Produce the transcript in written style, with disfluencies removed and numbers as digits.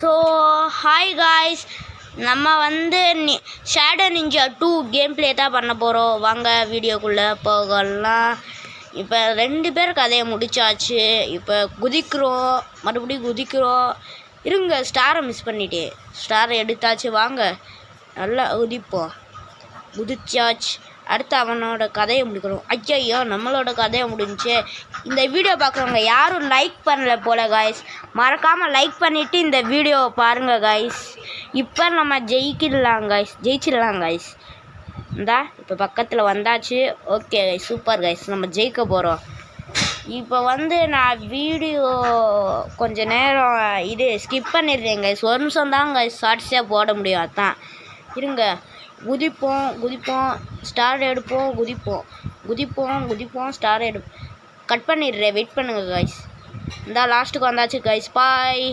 So hi guys, நம்ம வந்து shadow ninja 2 game play தான் பண்ண போகிறோம். வாங்க வீடியோக்குள்ளே போகலாம். இப்போ 2 பேர் கதையை முடிச்சாச்சு. இப்போ குதிக்கிறோம், மறுபடியும் குதிக்கிறோம். இருங்க, ஸ்டாரை மிஸ் பண்ணிட்டேன். ஸ்டாரை எடுத்தாச்சு. வாங்க நல்லா குதிப்போம். குதிச்சாச்சு. அடுத்து அவனோட கதையை முடிக்கணும். ஐயோ, நம்மளோட கதையை முடிஞ்சு. இந்த வீடியோ பார்க்குறவங்க யாரும் லைக் பண்ணல போல காய்ஸ். மறக்காமல் லைக் பண்ணிவிட்டு இந்த வீடியோவை பாருங்கள் காய்ஸ். இப்போ நம்ம ஜெயிச்சிடலாம் காய்ஸ். இந்தா இப்போ பக்கத்தில் வந்தாச்சு. ஓகே காய்ஸ், சூப்பர் காய்ஸ், நம்ம ஜெயிக்க போகிறோம். இப்போ வந்து நான் வீடியோ கொஞ்சம் நேரம் ஸ்கிப் பண்ணிடுறேன் காய்ஸ். ஒரு நிமிஷம் தான் காய்ஸ் ஷார்ட்ஸாக போட முடியும். அதான் இருங்க. குதிப்போம், ஸ்டார் எடுப்போம், குதிப்போம், ஸ்டார் கட் பண்ணிடுறேன். வெயிட் பண்ணுங்கள் காய்ஸ். இந்த லாஸ்ட்டுக்கு வந்தாச்சு காய்ஸ். பாய்.